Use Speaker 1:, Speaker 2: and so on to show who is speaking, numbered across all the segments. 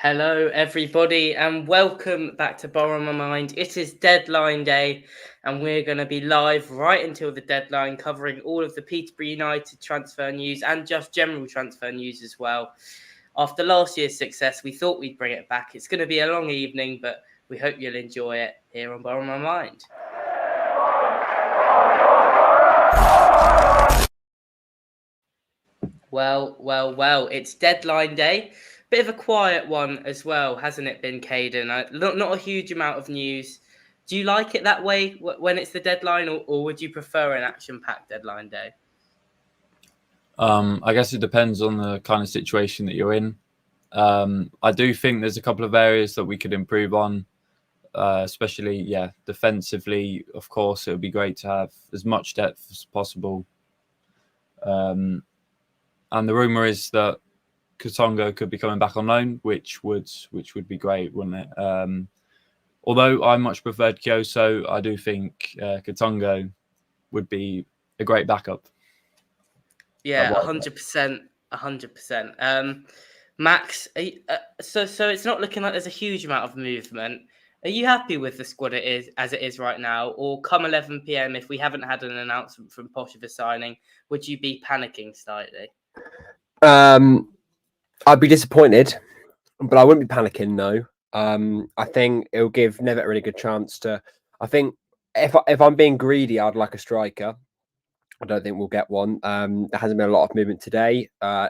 Speaker 1: Hello, everybody, and welcome back to Borrow My Mind. It is deadline day, and we're going to be live right until the deadline, covering all of the Peterborough United transfer news and just general transfer news as well. After last year's success, we thought we'd bring it back. It's going to be a long evening, but we hope you'll enjoy it here on Borrow My Mind. Well, it's deadline day. Bit of a quiet one as well, hasn't it been, Caiden? Not a huge amount of news. Do you like it that way when it's the deadline, or would you prefer an action-packed deadline day?
Speaker 2: I guess it depends on the kind of situation that you're in. I do think there's a couple of areas that we could improve on, especially, defensively. Of course, it would be great to have as much depth as possible. And the rumour is that Katongo could be coming back on loan, which would be great, wouldn't it? Although I much preferred Kyoso, I do think Katongo would be a great backup.
Speaker 1: Yeah, 100%, 100%. Max, so it's not looking like there's a huge amount of movement. Are you happy with the squad it is right now, or come 11 p.m. if we haven't had an announcement from Posh of a signing, would you be panicking slightly?
Speaker 3: I'd be disappointed, but I wouldn't be panicking. No, I think it'll give Nevitt a really good chance to. I think if I'm being greedy, I'd like a striker. I don't think we'll get one. There hasn't been a lot of movement today. I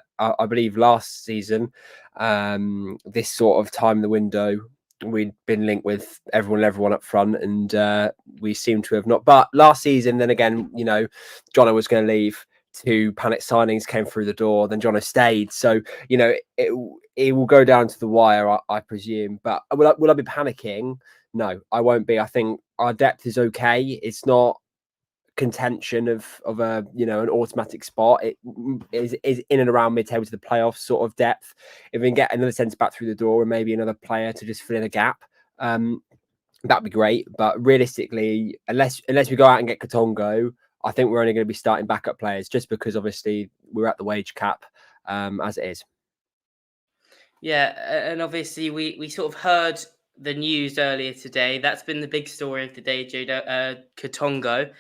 Speaker 3: believe last season, this sort of time in the window, we'd been linked with everyone up front, and we seem to have not. But last season, then again, Jono was going to leave. 2 panic signings came through the door. Then Jono stayed. So it will go down to the wire, I presume. But will I be panicking? No, I won't be. I think our depth is okay. It's not contention of a an automatic spot. It is in and around mid-table to the playoffs sort of depth. If we can get another centre back through the door and maybe another player to just fill in a gap, that'd be great. But realistically, unless we go out and get Katongo, I think we're only going to be starting backup players just because obviously we're at the wage cap as it is.
Speaker 1: Yeah, and obviously we sort of heard the news earlier today. That's been the big story of the day, Katongo.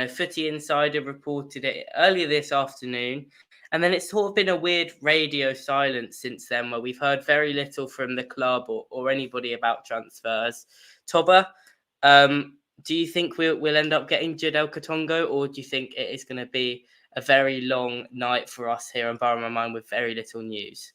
Speaker 1: Footy Insider reported it earlier this afternoon. And then it's sort of been a weird radio silence since then, where we've heard very little from the club or anybody about transfers. Tobber, do you think we'll end up getting Jadel Katongo, or do you think it is going to be a very long night for us here on Borrow My Mind with very little news?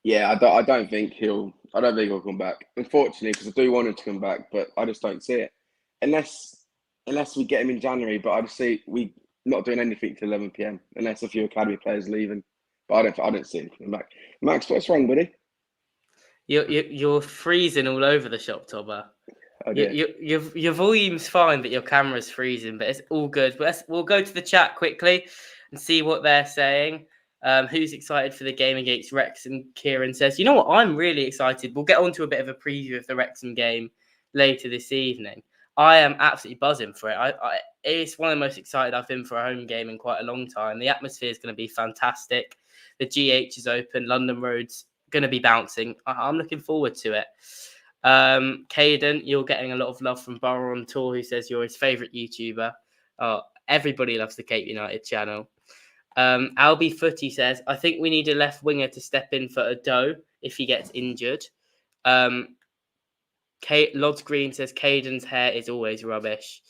Speaker 4: Yeah, I don't think he'll come back. Unfortunately, because I do want him to come back, but I just don't see it unless we get him in January. But I just see we not doing anything till 11 p.m. unless a few academy players leaving. But I don't see him coming back. Max, what's wrong, buddy?
Speaker 1: You're freezing all over the shop, Tobber. Your volume's fine, but your camera's freezing. But it's all good. We'll go to the chat quickly and see what they're saying. Who's excited for the game against Wrexham? Kieran says, you know what? I'm really excited. We'll get on to a bit of a preview of the Wrexham game later this evening. I am absolutely buzzing for it. It's one of the most excited I've been for a home game in quite a long time. The atmosphere is going to be fantastic. The GH is open. London Road's going to be bouncing. I'm looking forward to it. Caiden, you're getting a lot of love from Borough on Tour, who says you're his favourite YouTuber. Everybody loves the Cape United channel. Albie Footy says, I think we need a left winger to step in for Ado if he gets injured. Lods Green says Caiden's hair is always rubbish.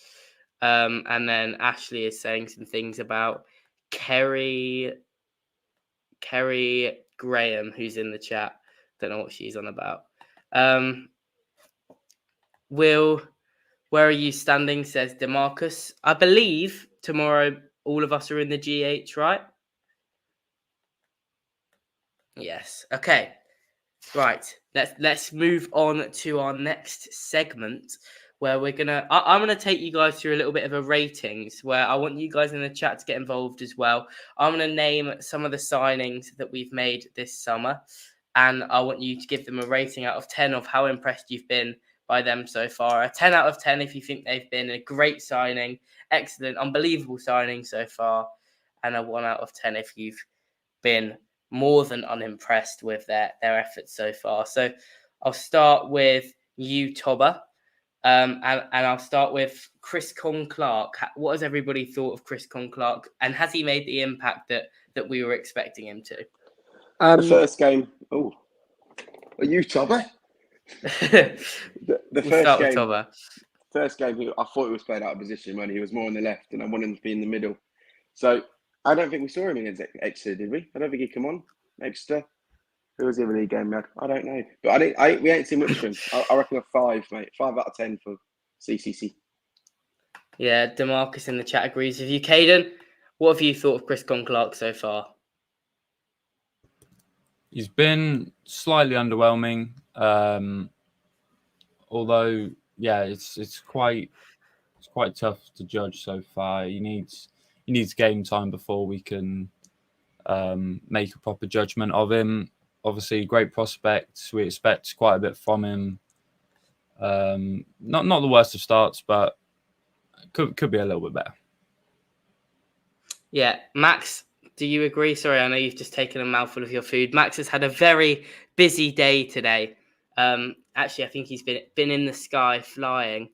Speaker 1: And then Ashley is saying some things about Kerry Graham, who's in the chat. Don't know what she's on about. Will, where are you standing? Says DeMarcus. I believe tomorrow all of us are in the GH, right? Yes. Okay. Right. Let's move on to our next segment, where I'm gonna take you guys through a little bit of a ratings, where I want you guys in the chat to get involved as well. I'm gonna name some of the signings that we've made this summer, and I want you to give them a rating out of 10 of how impressed you've been by them so far. A 10 out of 10 if you think they've been a great signing, excellent, unbelievable signing so far, and a 1 out of 10 if you've been more than unimpressed with their efforts so far. So I'll start with you, Tobber, and I'll start with Chris Conn-Clark. What has everybody thought of Chris Conn-Clark, and has he made the impact that we were expecting him to?
Speaker 4: The first game. Oh, are you Tobber?
Speaker 1: We'll start with Tobber.
Speaker 4: First game, I thought he was played out of position when he was more on the left, and I wanted him to be in the middle. So I don't think we saw him against Exeter, did we? I don't think he come on. Exeter. Who was the other league game we had? I don't know. But we ain't seen much from him. I reckon a 5, mate. 5 out of 10 for CCC.
Speaker 1: Yeah, DeMarcus in the chat agrees with you. Caiden, what have you thought of Chris Conn-Clark so far?
Speaker 2: He's been slightly underwhelming. Although, yeah, it's quite tough to judge so far. He needs game time before we can make a proper judgment of him. Obviously, great prospects. We expect quite a bit from him. Not the worst of starts, but could be a little bit better.
Speaker 1: Yeah, Max, do you agree? Sorry, I know you've just taken a mouthful of your food. Max has had a very busy day today. Actually, I think he's been in the sky flying.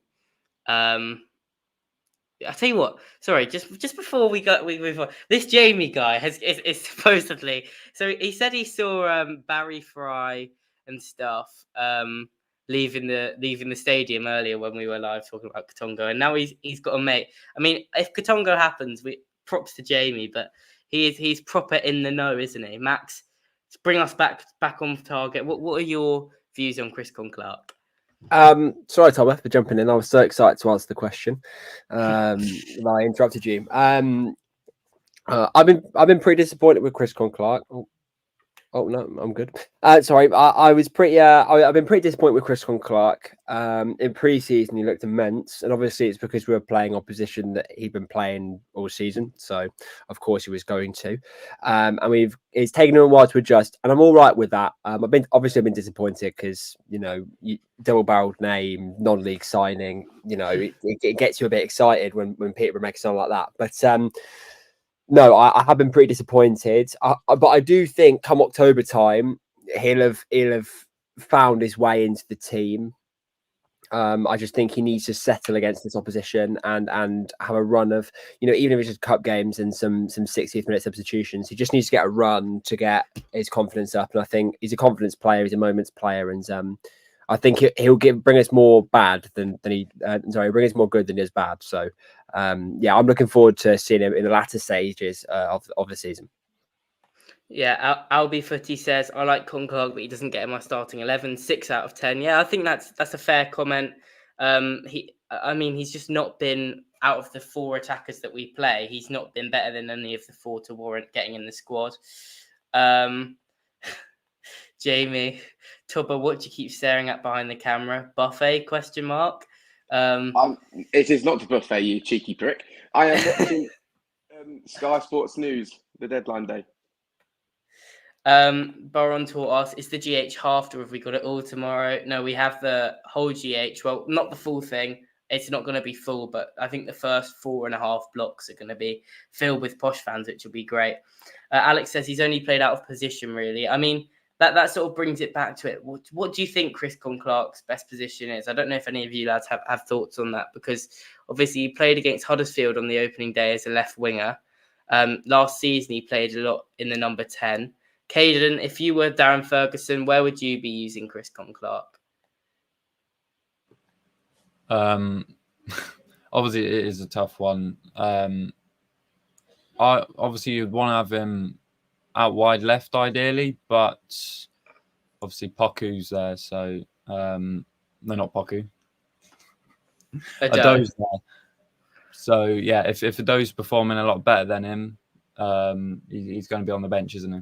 Speaker 1: I tell you what. Sorry, just before we move on, this Jamie guy is supposedly. So he said he saw Barry Fry and stuff leaving the stadium earlier when we were live talking about Katongo, and now he's got a mate. I mean, if Katongo happens, props to Jamie, but he's proper in the know, isn't he? Max, bring us back on target. What are your views on Chris Conn-Clark?
Speaker 3: Sorry, Tobber, for jumping in. I was so excited to answer the question. I interrupted you. I've been pretty disappointed with Chris Conn-Clark. Oh no, I'm good. Sorry, I was pretty. I've been pretty disappointed with Chris Conn-Clark. In pre-season, he looked immense, and obviously it's because we were playing opposition that he'd been playing all season. So of course he was going to. And it's taken him a while to adjust, and I'm all right with that. I've been disappointed because double-barreled name, non-league signing. It gets you a bit excited when Peterborough makes something like that, but. No, I have been pretty disappointed, but I do think come October time he'll have found his way into the team. I just think he needs to settle against this opposition and have a run of even if it's just cup games and some 60th minute substitutions. He just needs to get a run to get his confidence up, and I think he's a confidence player. He's a moments player, and I think he'll bring us more bad than he. Bring us more good than he is bad. So, I'm looking forward to seeing him in the latter stages of the season.
Speaker 1: Yeah, Albie Footy says I like Conn-Clark, but he doesn't get in my starting 11. 6 out of 10. Yeah, I think that's a fair comment. He's just not been out of the 4 attackers that we play. He's not been better than any of the 4 to warrant getting in the squad. Jamie, Tobber, what do you keep staring at behind the camera? Buffet? ?
Speaker 4: It is not a buffet, you cheeky prick. I am watching Sky Sports News, the deadline day.
Speaker 1: Baron taught us, is the GH halved, or have we got it all tomorrow? No, we have the whole GH. Well, not the full thing. It's not going to be full, but I think the first 4.5 blocks are going to be filled with Posh fans, which will be great. Alex says he's only played out of position, really. I mean, that sort of brings it back to it. What do you think Chris Conn-Clark's best position is? I don't know if any of you lads have thoughts on that, because obviously he played against Huddersfield on the opening day as a left winger. Last season he played a lot in the number 10. Caiden, if you were Darren Ferguson, where would you be using Chris Conn-Clark?
Speaker 2: Obviously it is a tough one. Obviously you'd want to have him out wide left ideally, but obviously Poku's there, so no, not Poku. Ado's there. So yeah, if Ado's performing a lot better than him, he's going to be on the bench, isn't he?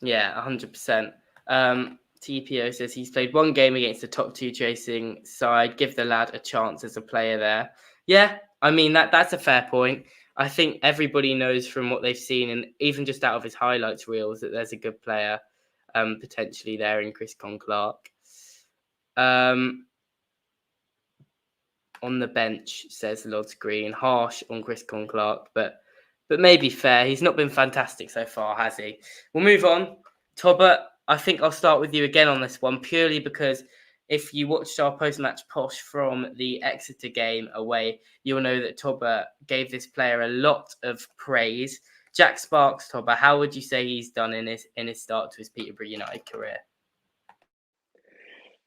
Speaker 1: Yeah, 100%. TPO says he's played 1 game against the top 2 chasing side. Give the lad a chance as a player there. Yeah, I mean that's a fair point. I think everybody knows from what they've seen, and even just out of his highlights reels, that there's a good player potentially there in Chris Conn-Clark. On the bench, says Lods Green, harsh on Chris Conn-Clark, but but maybe fair. He's not been fantastic so far, has he? We'll move on. Tobber, I think I'll start with you again on this one, purely because if you watched our post-match posh from the Exeter game away, you'll know that Tobber gave this player a lot of praise. Jack Sparks, Tobber, how would you say he's done in his start to his Peterborough United career?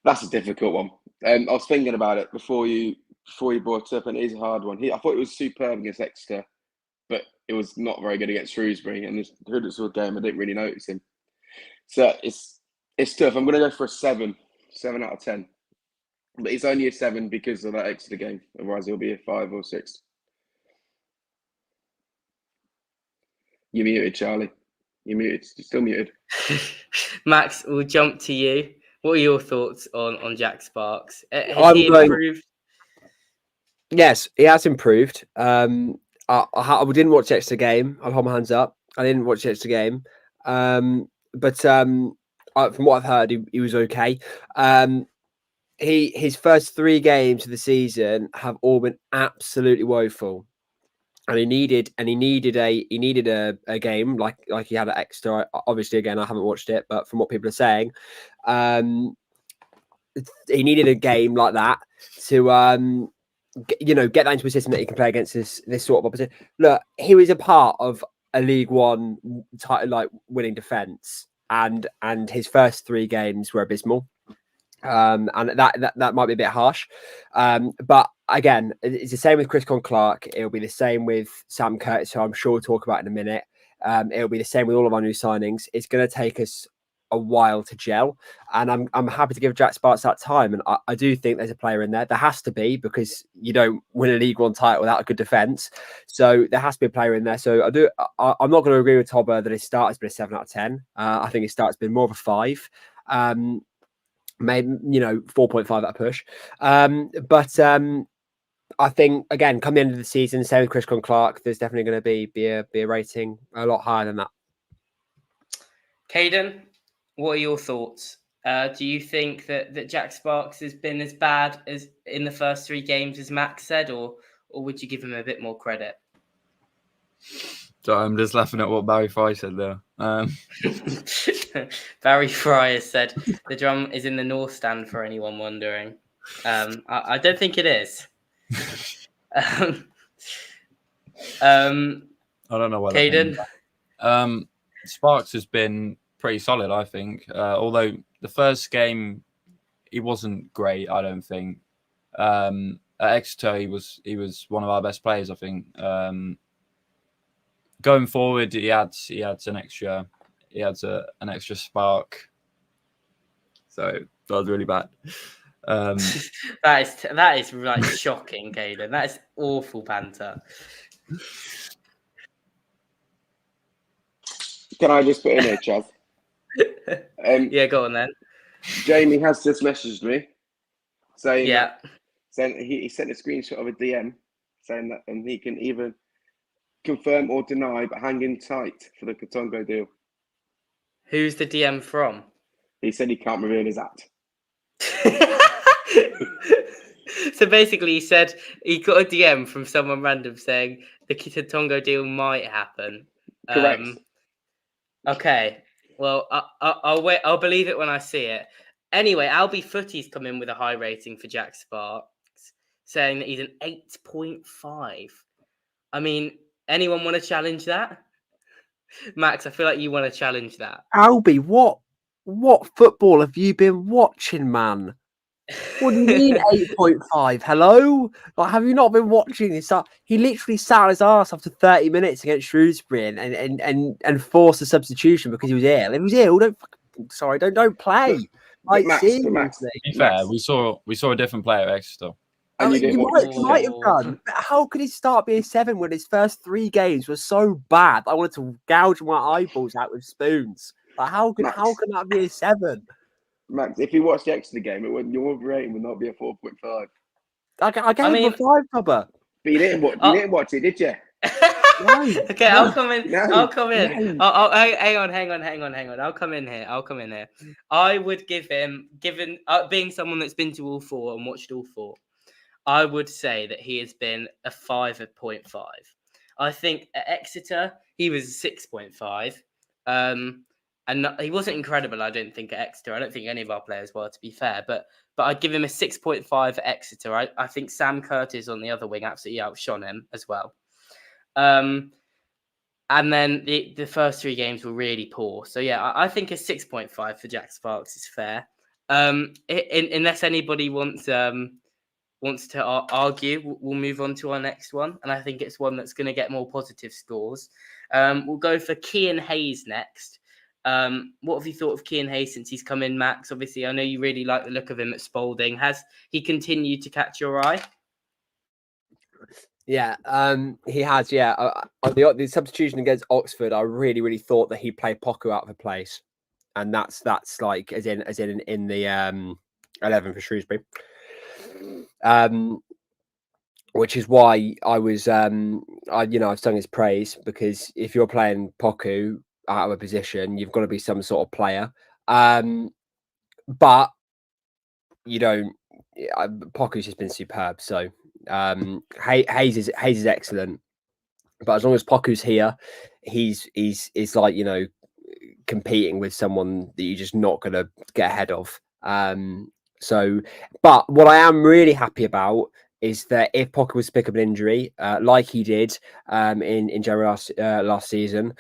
Speaker 4: That's a difficult one. I was thinking about it before you brought it up, and it is a hard one. I thought it was superb against Exeter, but it was not very good against Shrewsbury. And this Huddersfield game, I didn't really notice him. So it's tough. I'm going to go for a 7 out of 10. But it's only a 7 because of that Exeter game. Otherwise, it'll be a 5 or 6. You're muted, Charlie. You're muted. You're still muted.
Speaker 1: Max, we'll jump to you. What are your thoughts on Jack Sparks? Has he improved?
Speaker 3: Yes, he has improved. I didn't watch the Exeter game. I'll hold my hands up. I didn't watch the Exeter game. But from what I've heard, he was okay. His first 3 games of the season have all been absolutely woeful. And he needed a game like he had at Exeter. Obviously, again, I haven't watched it, but from what people are saying, he needed a game like that to get that into a system that he can play against this sort of opposition. Look, he was a part of a League One title like winning defence, and his first 3 games were abysmal. And that might be a bit harsh, but again, it's the same with Chris Clark. It'll be the same with Sam Curtis, who I'm sure we'll talk about in a minute. It'll be the same with all of our new signings. It's going to take us a while to gel, and I'm happy to give Jack Sparks that time. And I do think there's a player in there. There has to be, because you don't win a League One title without a good defence. So there has to be a player in there. So I'm not going to agree with Tobber that his start has been a 7 out of 10. I think his start has been more of a 5. Maybe 4.5 at a push. But I think, again, come the end of the season, same with Chris Clark, there's definitely going to be a rating a lot higher than that.
Speaker 1: Caiden, what are your thoughts? Do you think that Jack Sparks has been as bad as in the first 3 games as Max said, or would you give him a bit more credit?
Speaker 2: So I'm just laughing at what Barry Fry said there.
Speaker 1: Barry Fry has said the drum is in the North Stand, for anyone wondering. I don't think it is. I don't
Speaker 2: know why.
Speaker 1: Caiden?
Speaker 2: Sparks has been pretty solid, I think. Although the first game he wasn't great, I don't think. At Exeter he was one of our best players, I think. Going forward, he adds an extra spark. So that was really bad.
Speaker 1: That is like shocking, Caiden. That is awful banter.
Speaker 4: Can I just put in here, Chaz?
Speaker 1: Yeah, go on then.
Speaker 4: Jamie has just messaged me saying he sent a screenshot of a DM saying that he can either confirm or deny, but hanging tight for the Katongo deal.
Speaker 1: Who's the DM from?
Speaker 4: He said he can't reveal his at.
Speaker 1: So basically, he said he got a DM from someone random saying the Katongo deal might happen.
Speaker 4: Correct.
Speaker 1: Okay. Well, I'll wait. I'll believe it when I see it. Anyway, Albie Footy's come in with a high rating for Jack Sparks, saying that he's an 8.5. I mean, anyone want to challenge that? Max, I feel like you want to challenge that.
Speaker 3: Albie, what football have you been watching, man? What do you mean 8.5? Hello? Like, have you not been watching this? He literally sat on his arse after 30 minutes against Shrewsbury and forced a substitution because he was ill. If he was ill, don't play. Like,
Speaker 4: Max,
Speaker 3: seriously.
Speaker 2: To be fair, we saw a different player at Exeter.
Speaker 3: You might have done. But how could his start be a 7 when his first 3 games were so bad? I wanted to gouge my eyeballs out with spoons. Like, how can that be a 7?
Speaker 4: Max, if you watched the Exeter game, your rating would not be a 4.5.
Speaker 3: I gave him a 5, Tobber.
Speaker 4: But you didn't watch it, did you?
Speaker 3: No,
Speaker 1: okay,
Speaker 3: no,
Speaker 1: I'll come in.
Speaker 4: No,
Speaker 1: I'll come in.
Speaker 4: no.
Speaker 1: Hang on. I'll come in here. I would give him, given being someone that's been to all 4 and watched all 4, I would say that he has been a 5.5. I think at Exeter, he was 6.5. And he wasn't incredible, I don't think, at Exeter. I don't think any of our players were, to be fair. But I'd give him a 6.5 at Exeter. I think Sam Curtis on the other wing absolutely outshone him as well. And then the first 3 games were really poor. So, yeah, I think a 6.5 for Jack Sparks is fair. Unless anybody wants to argue, we'll move on to our next one. And I think it's one that's going to get more positive scores. We'll go for Cian Hayes next. What have you thought of Cian Hayes since he's come in, Max? Obviously, I know you really like the look of him at Spalding. Has he continued to catch your eye?
Speaker 3: Yeah, he has. Yeah, the substitution against Oxford, I really thought that he played Poku out of the place, and that's like as in the 11 for Shrewsbury. Which is why I was I've sung his praise, because if you're playing Poku out of a position, you've got to be some sort of player. But you don't. Poku's just been superb. So Hayes is excellent. But as long as Poku's here, he's like, competing with someone that you're just not going to get ahead of. So, but what I am really happy about is that if Poku was to pick up an injury, like he did in January last season,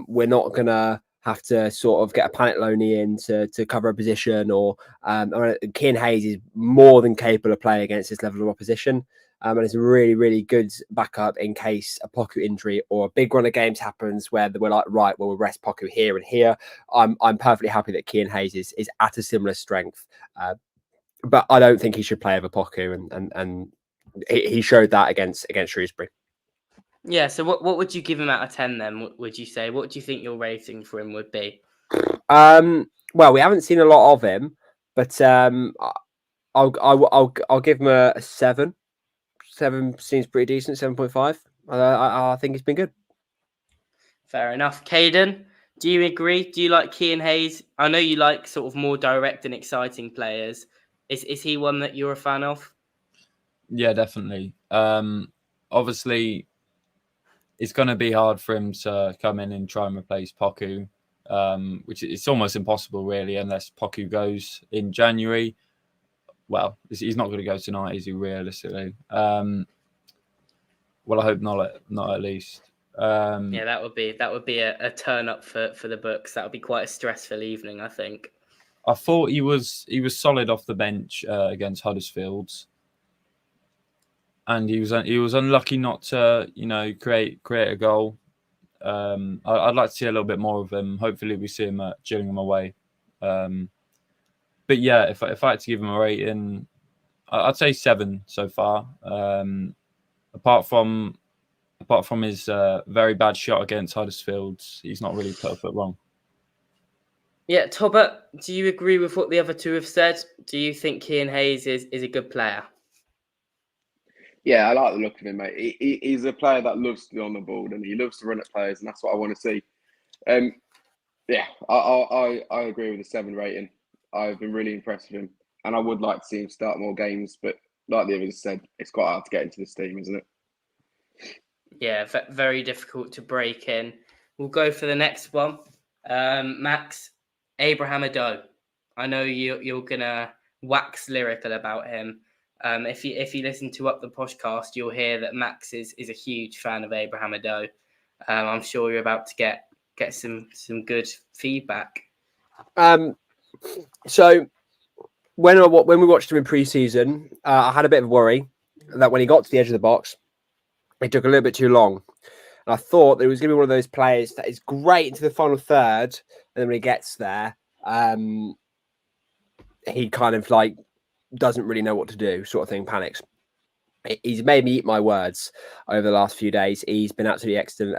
Speaker 3: we're not going to have to sort of get a panic loanee in to cover a position, or Cian Hayes is more than capable of playing against this level of opposition. And it's a really good backup in case a Poku injury or a big run of games happens where we're like, right, well, we'll rest Poku here and here. I'm perfectly happy that Cian Hayes is at a similar strength. But I don't think he should play over Poku, and he showed that against Shrewsbury. Yeah,
Speaker 1: so what would you give him out of 10 then, would you say? What do you think your rating for him would be?
Speaker 3: Well, we haven't seen a lot of him, but I'll give him a 7. 7 seems pretty decent. 7.5. I think it's been good.
Speaker 1: Fair enough. Caiden, do you agree? Do you like Cian Hayes? I know you like sort of more direct and exciting players. Is he one that you're a fan of?
Speaker 2: Yeah, definitely. Obviously, it's going to be hard for him to come in and try and replace Poku, which it's almost impossible, really, unless Poku goes in January. Well, he's not going to go tonight, is he, realistically? Well, I hope not at least.
Speaker 1: Yeah, that would be a turn up for the books. That would be quite a stressful evening, I think.
Speaker 2: I thought he was solid off the bench against Huddersfield, and he was unlucky not to create a goal. I'd like to see a little bit more of him. Hopefully, we see him at Gillingham away. But yeah, if I had to give him a rating, I'd say 7 so far. Apart from his very bad shot against Huddersfield, he's not really put a foot wrong.
Speaker 1: Yeah, Tobber, do you agree with what the other two have said? Do you think Cian Hayes is a good player?
Speaker 4: Yeah, I like the look of him, mate. He's a player that loves to be on the ball and he loves to run at players, and that's what I want to see. Yeah, I agree with the 7 rating. I've been really impressed with him, and I would like to see him start more games, but like the others said, it's quite hard to get into this team, isn't it?
Speaker 1: Yeah, very difficult to break in. We'll go for the next one. Max, Abraham Ado. I know you're gonna wax lyrical about him. If you listen to Up the Podcast, you'll hear that Max is a huge fan of Abraham Ado. I'm sure you're about to get some good feedback.
Speaker 3: So when we watched him in pre-season, I had a bit of a worry that when he got to the edge of the box, it took a little bit too long. And I thought that it was going to be one of those players that is great into the final third, and then when he gets there, he kind of like doesn't really know what to do, sort of thing, panics. He's made me eat my words over the last few days. He's been absolutely excellent.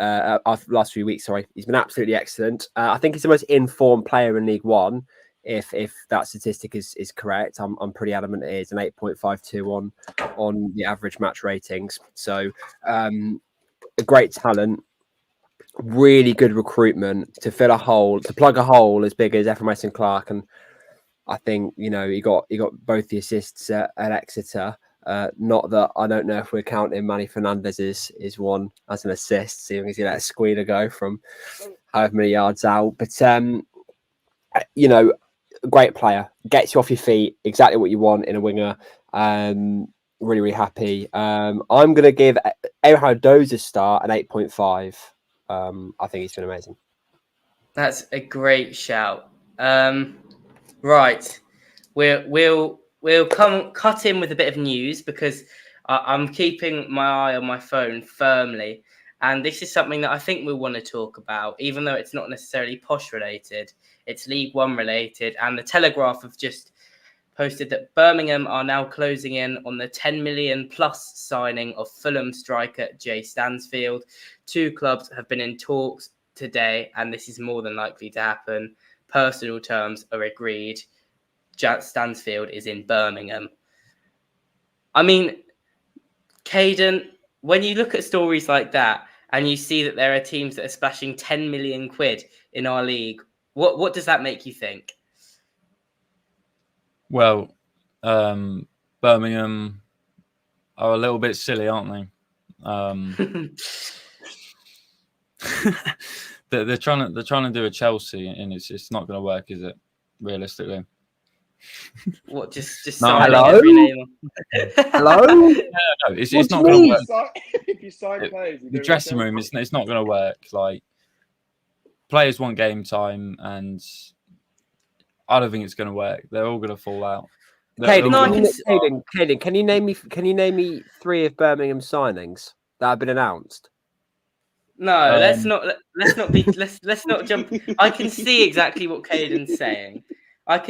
Speaker 3: Last few weeks, sorry. He's been absolutely excellent. I think he's the most informed player in League One, if that statistic is correct. I'm pretty adamant it is an 8.52 on the average match ratings. So a great talent, really good recruitment to fill a hole, to plug a hole as big as Ephraim and Clark. And I think he got both the assists at Exeter. Not that I don't know if we're counting Manny Fernandez's is one as an assist, seeing as he let a squealer go from however many yards out. But you know, great player, gets you off your feet, exactly what you want in a winger. Really, really happy. I'm going to give Ehud Dozer's start an 8.5. I think he's been amazing.
Speaker 1: That's a great shout. Right, we'll cut in with a bit of news because I'm keeping my eye on my phone firmly, and this is something that I think we'll want to talk about, even though it's not necessarily Posh related. It's League One related, and the Telegraph have just posted that Birmingham are now closing in on the 10 million plus signing of Fulham striker Jay Stansfield. Two clubs have been in talks today, and this is more than likely to happen. Personal terms are agreed. Stansfield is in Birmingham. I mean, Caiden, when you look at stories like that and you see that there are teams that are splashing 10 million quid in our league, what does that make you think?
Speaker 2: Well, Birmingham are a little bit silly, aren't they? They're trying to do a Chelsea, and it's not going to work, is it? Realistically.
Speaker 1: What? Just
Speaker 3: No,
Speaker 1: signing
Speaker 3: hello?
Speaker 1: every name.
Speaker 3: Hello?
Speaker 2: No, it's not going to work.
Speaker 4: If you sign players,
Speaker 2: The dressing room, it's not going to work. Like, players want game time, and I don't think it's going to work. They're all going to fall out.
Speaker 3: Caiden, can you name me 3 of Birmingham's signings that have been announced?
Speaker 1: No, let's not jump. I can see exactly what Caiden's saying. In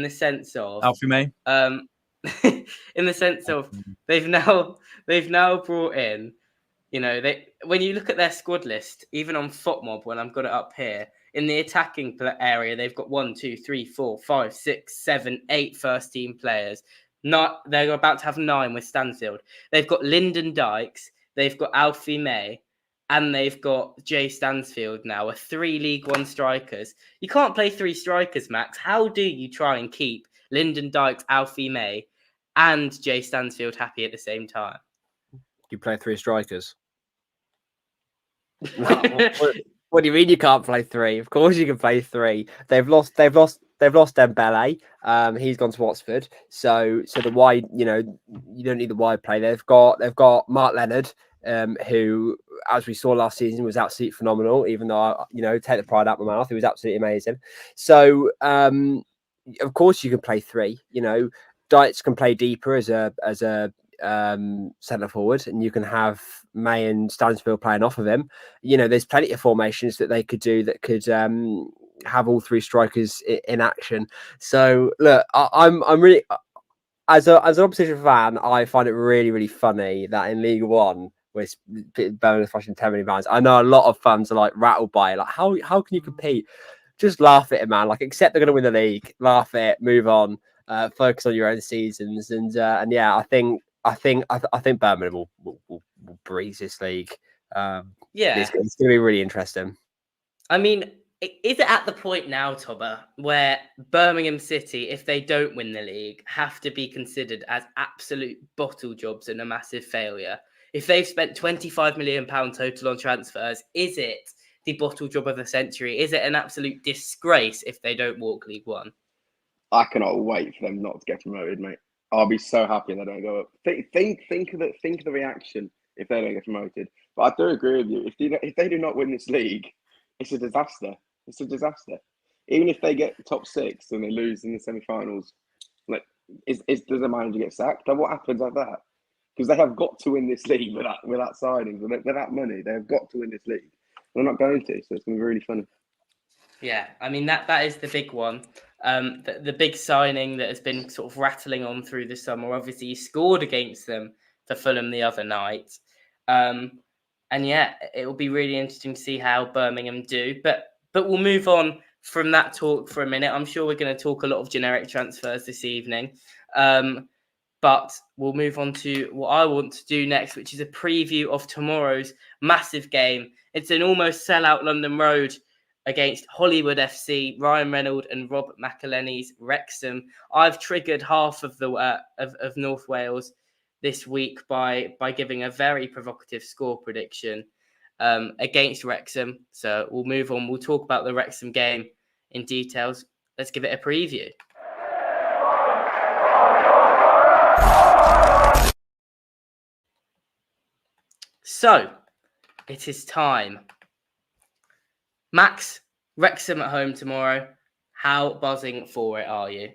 Speaker 1: the sense of
Speaker 2: Alfie May.
Speaker 1: In the sense of they've now brought in, when you look at their squad list, even on FotMob, when I've got it up here, in the attacking area, they've got 1, 2, 3, 4, 5, 6, 7, 8 first team players. They're about to have 9 with Stansfield. They've got Lyndon Dykes, they've got Alfie May, and they've got Jay Stansfield now, 3 League One strikers. You can't play 3 strikers, Max. How do you try and keep Lyndon Dykes, Alfie May, and Jay Stansfield happy at the same time?
Speaker 3: You play 3 strikers. What do you mean you can't play 3? Of course you can play 3. They've lost Dembele. He's gone to Oxford. So the wide, you don't need the wide play. They've got Mark Leonard, who, as we saw last season, was absolutely phenomenal. Even though take the pride out of my mouth, he was absolutely amazing. So of course you can play 3. Dykes can play deeper as a centre forward, and you can have May and Stansfield playing off of him. There's plenty of formations that they could do that could have all 3 strikers in action. So look, I'm really, as an opposition fan, I find it really, really funny that in League One, we're Birmingham flashing 10 million pounds. I know a lot of fans are like rattled by it. Like, how can you compete? Just laugh at it, man. Like, accept they're going to win the league, laugh at it, move on, focus on your own seasons, and yeah, I think Birmingham will breeze this league. Yeah, it's going to be really interesting.
Speaker 1: I mean, is it at the point now, Tobber, where Birmingham City, if they don't win the league, have to be considered as absolute bottle jobs and a massive failure? If they've spent £25 million total on transfers, is it the bottle job of the century? Is it an absolute disgrace if they don't walk League One?
Speaker 4: I cannot wait for them not to get promoted, mate. I'll be so happy they don't go up. Think of the reaction if they don't get promoted. But I do agree with you. If they do not win this league, it's a disaster. It's a disaster. Even if they get top 6 and they lose in the semi-finals, does the manager get sacked? Then what happens like that? Because they have got to win this league without signings, without money. They have got to win this league. They're not going to, so it's going to be really funny.
Speaker 1: Yeah, I mean, that is the big one. The big signing that has been sort of rattling on through the summer. Obviously, he scored against them for Fulham the other night. And yeah, it will be really interesting to see how Birmingham do. But we'll move on from that talk for a minute. I'm sure we're going to talk a lot of generic transfers this evening. But we'll move on to what I want to do next, which is a preview of tomorrow's massive game. It's an almost sellout London Road against Hollywood FC, Ryan Reynolds and Rob McElhenney's Wrexham. I've triggered half of the of North Wales this week by giving a very provocative score prediction against Wrexham. So we'll move on. We'll talk about the Wrexham game in details. Let's give it a preview. So it is time. Max, Wrexham at home tomorrow. How buzzing for it are you?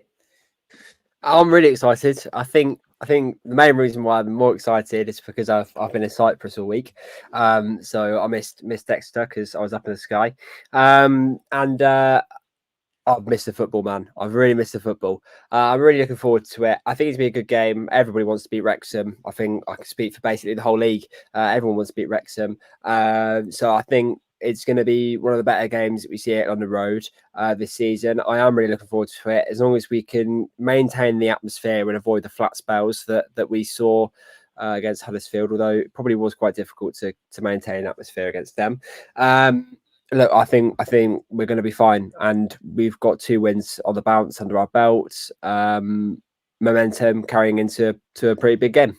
Speaker 3: I'm really excited. I think the main reason why I'm more excited is because I've been in Cyprus all week. So I missed Dexter because I was up in the sky. I've missed the football, man. I've really missed the football. I'm really looking forward to it. I think it's going to be a good game. Everybody wants to beat Wrexham. I think I can speak for basically the whole league. Everyone wants to beat Wrexham. So I think it's going to be one of the better games that we see it on the road this season. I am really looking forward to it. As long as we can maintain the atmosphere and avoid the flat spells that we saw against Huddersfield, although it probably was quite difficult to maintain an atmosphere against them. Look, I think we're going to be fine, and we've got 2 wins on the bounce under our belts. Momentum carrying into a pretty big game.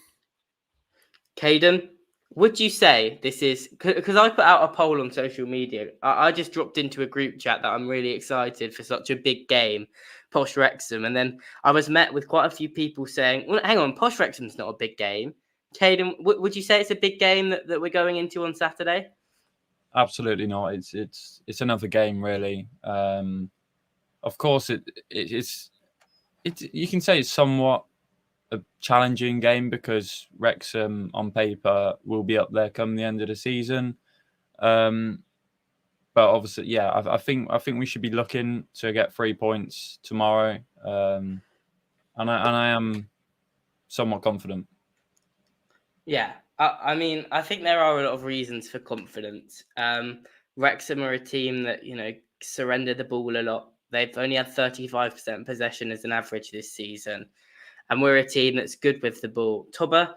Speaker 1: Caiden, would you say this is because I put out a poll on social media? I just dropped into a group chat that I'm really excited for such a big game, Posh Wrexham, and then I was met with quite a few people saying, "Well, hang on, Posh Wrexham's not a big game." Caiden, would you say it's a big game that we're going into on Saturday?
Speaker 2: Absolutely not. It's another game, really. Of course, it's you can say it's somewhat a challenging game because Wrexham on paper will be up there come the end of the season. But obviously, yeah, I think we should be looking to get 3 points tomorrow, and I am somewhat confident.
Speaker 1: Yeah. I mean, I think there are a lot of reasons for confidence. Wrexham are a team that, surrender the ball a lot. They've only had 35% possession as an average this season. And we're a team that's good with the ball. Tobber,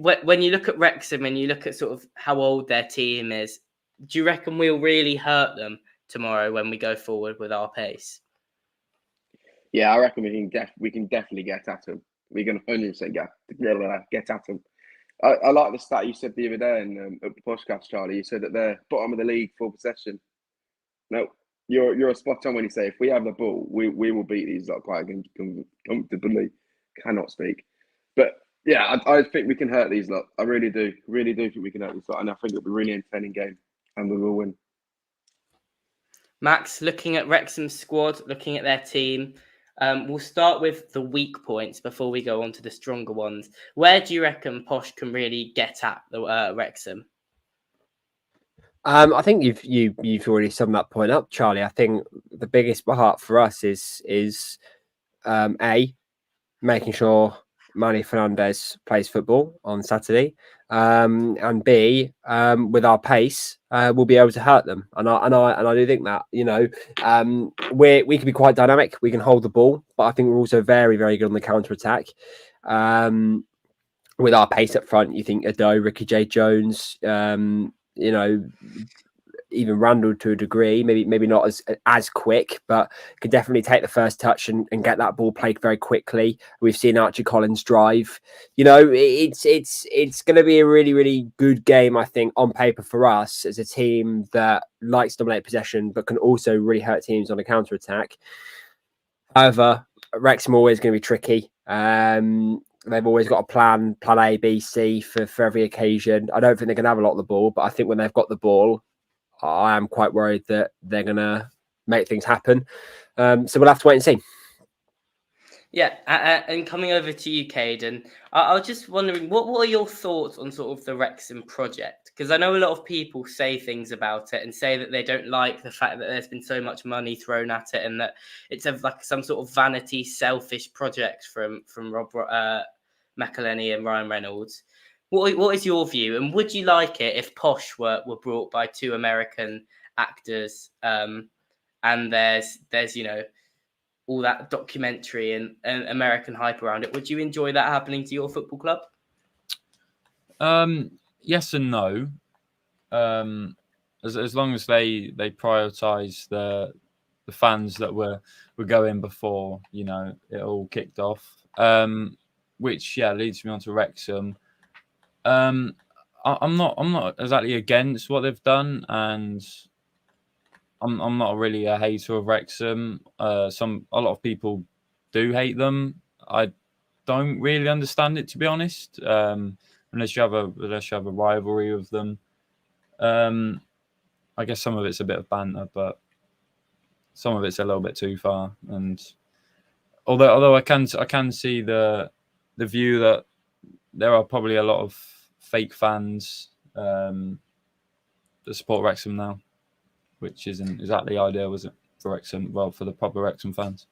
Speaker 1: when you look at Wrexham and you look at sort of how old their team is, do you reckon we'll really hurt them tomorrow when we go forward with our pace?
Speaker 4: Yeah, I reckon we can definitely get at them. We can 100% get at them. I like the stat you said the other day in the podcast, Charlie. You said that they're bottom of the league for possession. No, you're spot on when you say if we have the ball, we will beat these lot quite comfortably. Cannot speak, but yeah, I think we can hurt these lot. I really do think we can hurt these lot, and I think it'll be a really entertaining game, and we will win.
Speaker 1: Max, looking at Wrexham's squad, looking at their team. We'll start with the weak points before we go on to the stronger ones. Where do you reckon Posh can really get at the Wrexham?
Speaker 3: I think you've already summed that point up, Charlie. I think the biggest part for us is A, making sure Manny Fernandez plays football on Saturday, and B, with our pace, we'll be able to hurt them. And I do think that we can be quite dynamic. We can hold the ball, but I think we're also very, very good on the counter attack. With our pace up front, you think Ado, Ricky J. Jones, even Randall to a degree, maybe not as quick, but could definitely take the first touch and get that ball played very quickly. We've seen Archie Collins drive. It's going to be a really, really good game, I think, on paper for us as a team that likes to dominate possession, but can also really hurt teams on a counter attack. However, Wrexham always going to be tricky. They've always got a plan A, B, C for every occasion. I don't think they're going to have a lot of the ball, but I think when they've got the ball, I am quite worried that they're going to make things happen. So we'll have to wait and see.
Speaker 1: Yeah, and coming over to you, Caiden, I was just wondering, what are your thoughts on sort of the Wrexham project? Because I know a lot of people say things about it and say that they don't like the fact that there's been so much money thrown at it and that it's like some sort of vanity, selfish project from Rob McElhenney and Ryan Reynolds. What is your view? And would you like it if Posh were brought by 2 American actors and there's all that documentary and American hype around it? Would you enjoy that happening to your football club?
Speaker 2: Yes and no. as long as they prioritise the fans that were going before, you know, it all kicked off. Which leads me on to Wrexham. I'm not exactly against what they've done, and I'm not really a hater of Wrexham. A lot of people do hate them. I don't really understand it, to be honest. Unless you have a rivalry with them. I guess some of it's a bit of banter, but some of it's a little bit too far. And although I can see the view that there are probably a lot of fake fans that support Wrexham now, which isn't exactly ideal, is it, for Wrexham? Well, for the proper Wrexham fans.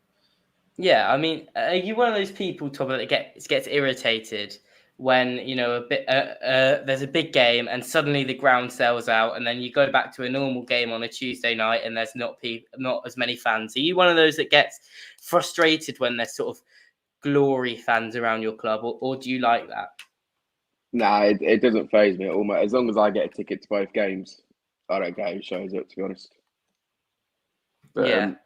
Speaker 1: Yeah, I mean, are you one of those people, Tom, that gets irritated when, you know, there's a big game and suddenly the ground sells out, and then you go back to a normal game on a Tuesday night and there's not as many fans? Are you one of those that gets frustrated when there's sort of glory fans around your club, or do you like that?
Speaker 4: Nah, it doesn't faze me at all, mate. As long as I get a ticket to both games, I don't care who shows up, to be honest. But,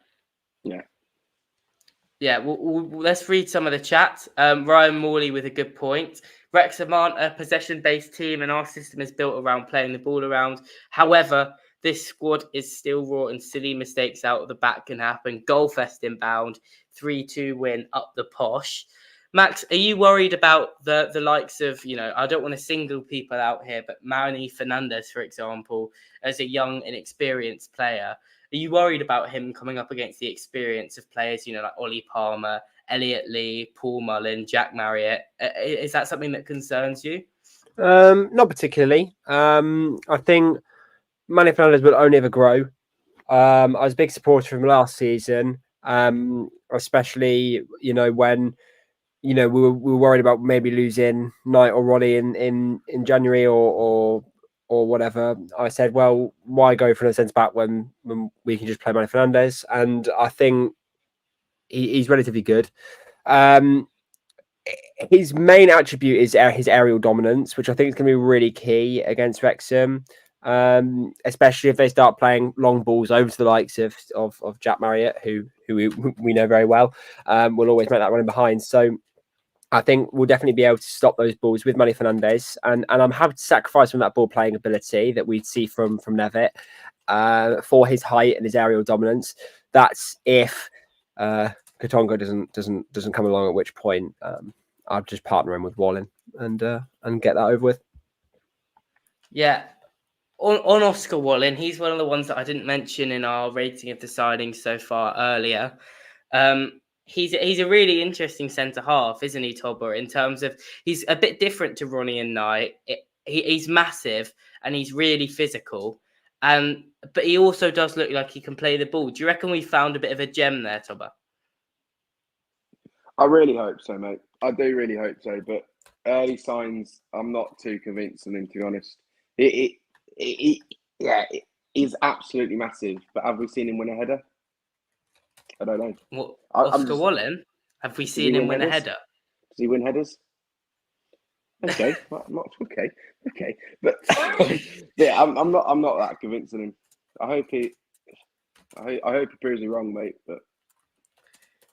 Speaker 1: Yeah, well, let's read some of the chat. Ryan Morley with a good point. Wrexham aren't a possession-based team, and our system is built around playing the ball around. However, this squad is still raw, and silly mistakes out of the back can happen. Goalfest inbound, 3-2 win up the posh. Max, are you worried about the likes of, you know, I don't want to single people out here, but Manny Fernandez, for example, as a young, inexperienced player? Are you worried about him coming up against the experience of players, you know, like Ollie Palmer, Elliot Lee, Paul Mullin, Jack Marriott? Is that something that concerns you?
Speaker 3: Not particularly. I think Manny Fernandez will only ever grow. I was a big supporter from last season, especially, you know, when, you know, we were worried about maybe losing Knight or Roddy in January or whatever. I said, well, why go for a centre back when we can just play Manny Fernandez? And I think he's relatively good. His main attribute is his aerial dominance, which I think is going to be really key against Wrexham, especially if they start playing long balls over to the likes of Jack Marriott, who we know very well. Will always make that running behind. So I think we'll definitely be able to stop those balls with Manny Fernandez, and I'm happy to sacrifice from that ball playing ability that we'd see from Nevitt for his height and his aerial dominance. That's if Katonga doesn't come along, at which point I'll just partner him with Wallen and get that over with.
Speaker 1: Yeah. On Oscar Wallen, he's one of the ones that I didn't mention in our rating of the signings so far earlier. He's a really interesting centre half, isn't he, Tobber? In terms of, he's a bit different to Ronnie and Knight. He's massive and he's really physical, but he also does look like he can play the ball. Do you reckon we found a bit of a gem there, Tobber?
Speaker 4: I really hope so, mate. I do really hope so. But early signs, I'm not too convinced on him, to be honest. He's absolutely massive. But have we seen him win a header? I don't know.
Speaker 1: What, Oscar Wallen? Have we seen him win a header?
Speaker 4: Does he win headers? Okay, okay. But yeah, I'm not that convinced of him. I hope he proves me wrong, mate. But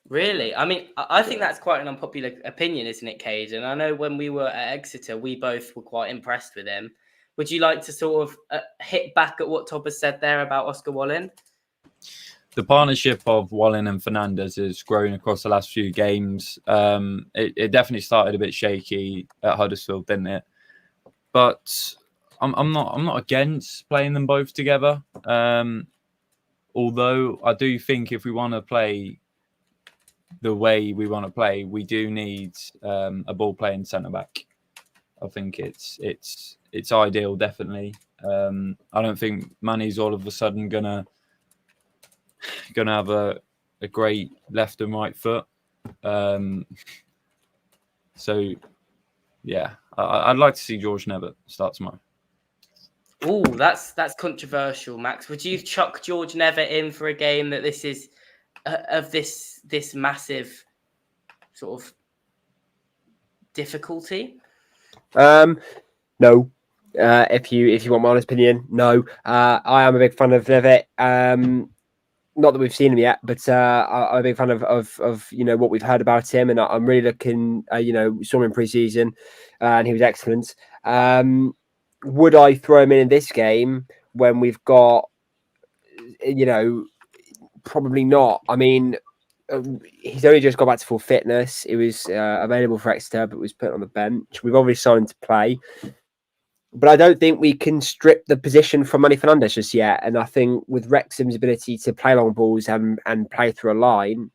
Speaker 1: really, I mean, I think that's quite an unpopular opinion, isn't it, Caiden? I know when we were at Exeter, we both were quite impressed with him. Would you like to sort of hit back at what Tobber said there about Oscar Wallen?
Speaker 2: The partnership of Wallen and Fernandez has grown across the last few games. It definitely started a bit shaky at Huddersfield, didn't it? But I'm not against playing them both together. Although I do think if we want to play the way we want to play, we do need a ball playing centre back. I think it's ideal, definitely. I don't think Manny's all of a sudden gonna have a great left and right foot. So yeah, I'd like to see George Nevitt start tomorrow.
Speaker 1: Oh, that's controversial, Max. Would you chuck George Nevitt in for a game that this is of this massive sort of difficulty?
Speaker 3: No. If you want my honest opinion, no. I am a big fan of Levitt. Not that we've seen him yet, but I'm a big fan of what we've heard about him, and I'm really looking. We saw him in pre-season, and he was excellent. Would I throw him in this game when we've got, probably not. I mean, he's only just got back to full fitness. He was available for Exeter, but was put on the bench. We've obviously signed him to play. But I don't think we can strip the position from Manny Fernandez just yet. And I think with Wrexham's ability to play long balls and play through a line,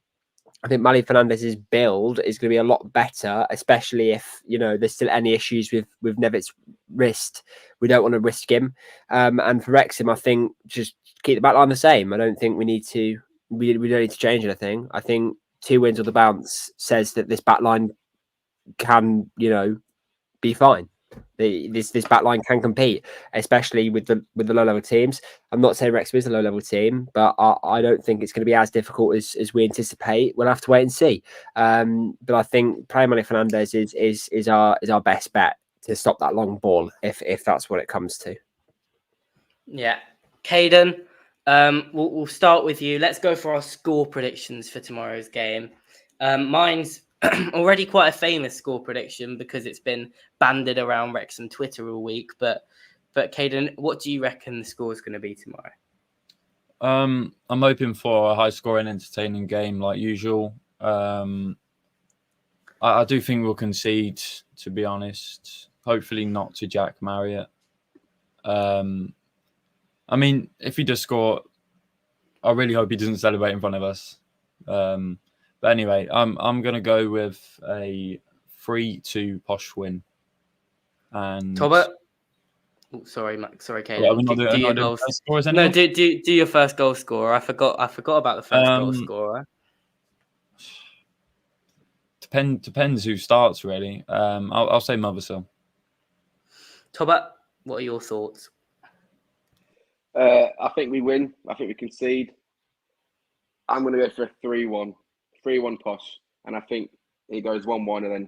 Speaker 3: I think Manny Fernandez's build is going to be a lot better, especially if there's still any issues with Nevitt's wrist. We don't want to risk him. And for Wrexham, I think just keep the back line the same. I don't think we need to. We don't need to change anything. I think 2 wins on the bounce says that this back line can be fine. This back line can compete, especially with the low level teams. I'm not saying Wrexham is a low level team, but I don't think it's going to be as difficult as we anticipate. We'll have to wait and see. But I think playing Manny Fernandez is our best bet to stop that long ball if that's what it comes to.
Speaker 1: Yeah, Caiden, we'll start with you. Let's go for our score predictions for tomorrow's game. Mine's already quite a famous score prediction because it's been banded around Wrexham Twitter all week. But Caiden, what do you reckon the score is going to be tomorrow?
Speaker 2: I'm hoping for a high-scoring, entertaining game like usual. I do think we'll concede, to be honest. Hopefully not to Jack Marriott. I mean, if he does score, I really hope he doesn't celebrate in front of us. But anyway, I'm going to go with a 3-2 posh win. And
Speaker 1: Tobber? Oh, sorry, Max. Sorry, Caiden. Do your first goal scorer. I forgot about the first goal scorer.
Speaker 2: Depends who starts, really. I'll say Mothersill.
Speaker 1: Tobber, what are your thoughts?
Speaker 4: I think we win. I think we concede. I'm going to go for a 3-1. 3-1 posh. And I think it goes 1-1 and then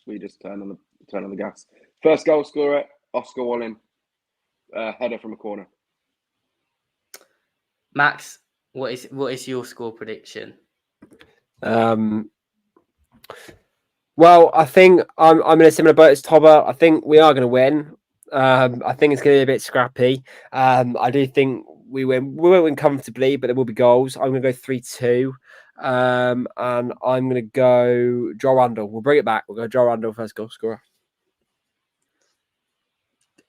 Speaker 4: we just turn on the gas. First goal scorer, Oscar Wallen. Header from a corner.
Speaker 1: Max, what is your score prediction?
Speaker 3: Well, I think I'm in a similar boat as Tobber. I think we are going to win. I think it's going to be a bit scrappy. I do think we win. We won't win comfortably, but there will be goals. I'm going to go 3-2. And I'm going to go Joe Randall. We'll bring it back. We'll go Joe Randall first goal scorer.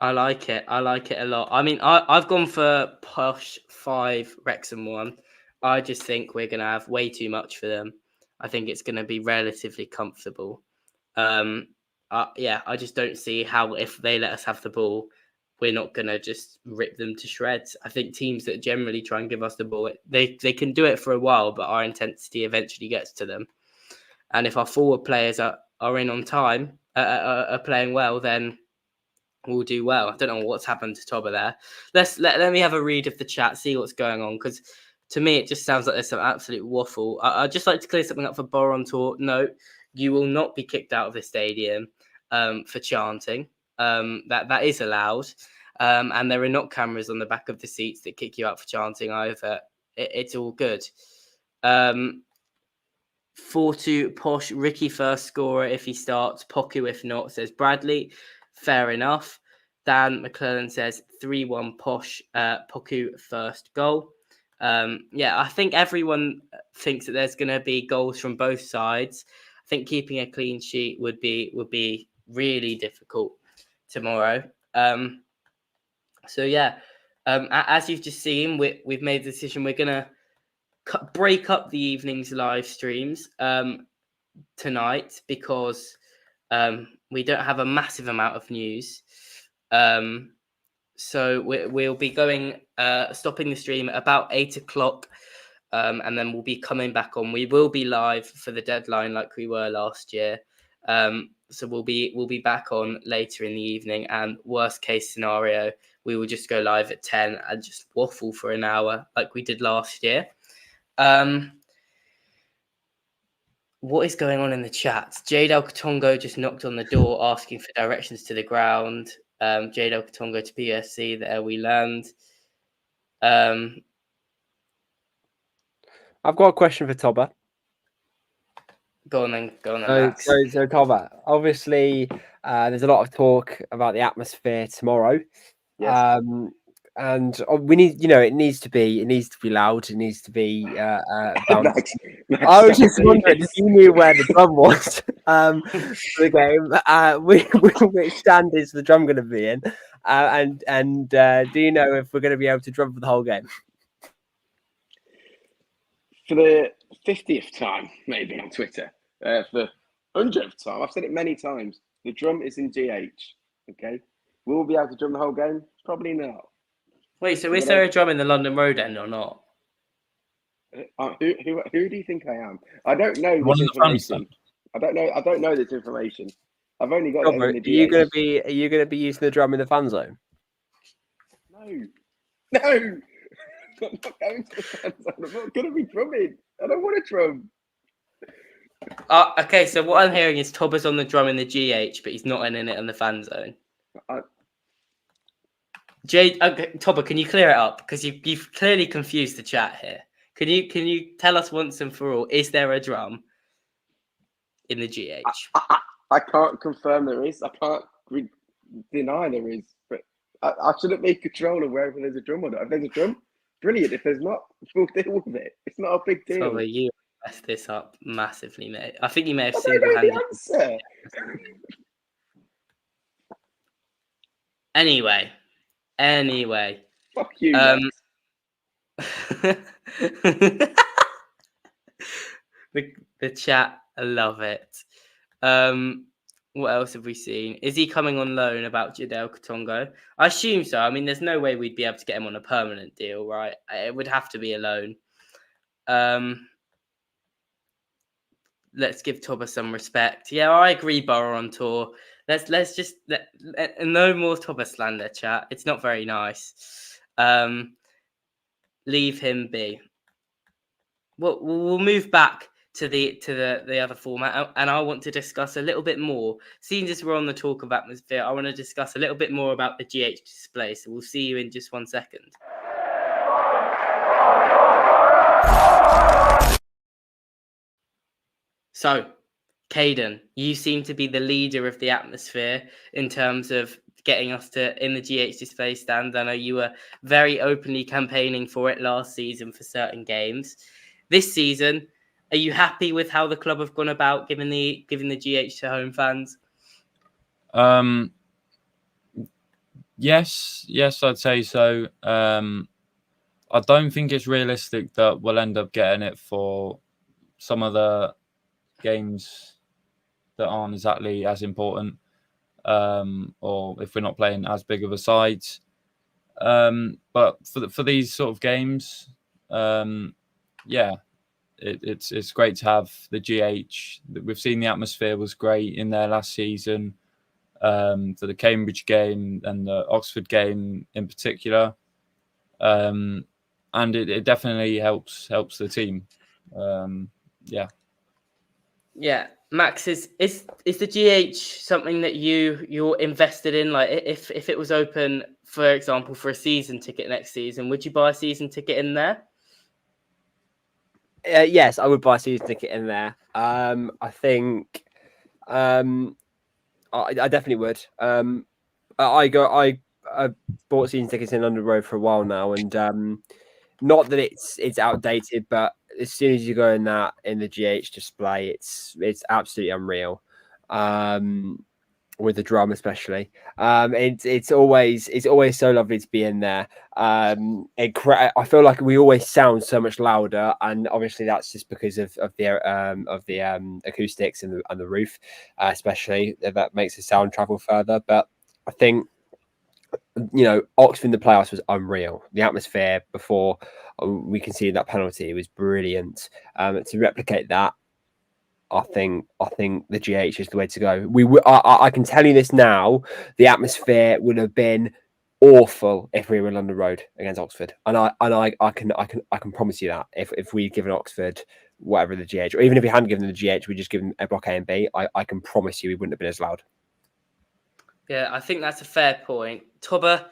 Speaker 1: I like it. I like it a lot. I mean, I've gone for posh 5, Wrexham 1. I just think we're going to have way too much for them. I think it's going to be relatively comfortable. I just don't see how, if they let us have the ball, we're not going to just rip them to shreds. I think teams that generally try and give us the ball, they can do it for a while, but our intensity eventually gets to them. And if our forward players are in on time, are playing well, then we'll do well. I don't know what's happened to Tobber there. Let me have a read of the chat, see what's going on, because to me it just sounds like there's some absolute waffle. I'd just like to clear something up for Boron Tour. No, you will not be kicked out of the stadium for chanting. That is allowed. And there are not cameras on the back of the seats that kick you out for chanting either. It's all good. 4-2 posh, Ricky first scorer if he starts, Poku if not, says Bradley. Fair enough. Dan McClellan says 3-1 posh, Poku first goal. I think everyone thinks that there's going to be goals from both sides. I think keeping a clean sheet would be really difficult tomorrow. As you've just seen, we've made the decision. We're going to break up the evening's live streams tonight because we don't have a massive amount of news. So we'll be going stopping the stream at about 8 o'clock, and then we'll be coming back on. We will be live for the deadline like we were last year. So we'll be back on later in the evening, and worst case scenario, we will just go live at 10 and just waffle for an hour like we did last year. What is going on in the chat? Jade El Katongo just knocked on the door asking for directions to the ground. Jadel Katongo to PSC. There we land. I've
Speaker 3: got a question for Tobber.
Speaker 1: Go on then, Max.
Speaker 3: So Tobber, obviously, there's a lot of talk about the atmosphere tomorrow.
Speaker 4: Yes.
Speaker 3: And we need, it needs to be loud. It needs to be
Speaker 4: Max,
Speaker 3: I was just wondering if you knew where the drum was for the game. Which stand is the drum going to be in? And do you know if we're going to be able to drum for the whole game?
Speaker 4: For the 50th time, maybe on Twitter, for the 100th time, I've said it many times. The drum is in GH. Okay, will we be able to drum the whole game? Probably not.
Speaker 1: Wait, so is there a drum in the London Road end or not?
Speaker 4: Who do you think I am? I don't know
Speaker 2: One
Speaker 4: this
Speaker 2: of the
Speaker 4: information. I don't know this information. I've only got it in the GH.
Speaker 3: Are you gonna be using the drum in the fan zone?
Speaker 4: No. I'm not going to the fan zone. I'm not going to be drumming. I don't want to drum.
Speaker 1: Okay, so what I'm hearing is Tobber's on the drum in the GH, but he's not in it in the fan zone. Tobber, can you clear it up? Because you've clearly confused the chat here. Can you tell us once and for all, is there a drum in the GH?
Speaker 4: I can't confirm there is. I can't deny there is. But I shouldn't be in control of wherever there's a drum or not. If there's a drum, brilliant. If there's not, we'll deal with it. It's not a big deal.
Speaker 1: Tobber, you messed this up massively, mate. I think you may have
Speaker 4: I don't know
Speaker 1: single-handed.
Speaker 4: the answer.
Speaker 1: Anyway.
Speaker 4: Fuck you.
Speaker 1: The chat, I love it. What else have we seen? Is he coming on loan about Jadel Katongo? I assume so. I mean, there's no way we'd be able to get him on a permanent deal, right? It would have to be a loan. Let's give Tobber some respect. Yeah, I agree. Borough on tour. Let's just no more Tobber slander, chat. It's not very nice. Leave him be. We'll move back to the other format, and I want to discuss a little bit more. Seeing as we're on the talk of atmosphere, I want to discuss a little bit more about the GH display. So we'll see you in just 1 second. So, Caiden, you seem to be the leader of the atmosphere in terms of getting us in the GH display stand. I know you were very openly campaigning for it last season for certain games. This season, are you happy with how the club have gone about giving the GH to home fans?
Speaker 2: Yes, I'd say so. I don't think it's realistic that we'll end up getting it for some of the games that aren't exactly as important, or if we're not playing as big of a side. But for these sort of games, it's great to have the GH. We've seen the atmosphere was great in there last season, for the Cambridge game and the Oxford game in particular, and it definitely helps the team.
Speaker 1: Yeah, Max, is the GH something that you're invested in? Like, if it was open, for example, for a season ticket next season, would you buy a season ticket in there?
Speaker 3: Yes, I would buy a season ticket in there. I think, I definitely would. I bought season tickets in London Road for a while now, and not that it's outdated, but as soon as you go in the GH display, it's absolutely unreal. With the drum especially, it's always so lovely to be in there. I feel like we always sound so much louder, and obviously that's just because of the acoustics and the roof, especially that makes the sound travel further. But I think, Oxford in the playoffs was unreal. The atmosphere before we conceded that penalty was brilliant. To replicate that, I think the GH is the way to go. I can tell you this now: the atmosphere would have been awful if we were on the road against Oxford, and I can promise you that if we'd given Oxford whatever the GH, or even if we hadn't given them the GH, we just given a block A and B, I can promise you we wouldn't have been as loud.
Speaker 1: Yeah, I think that's a fair point. Tobber,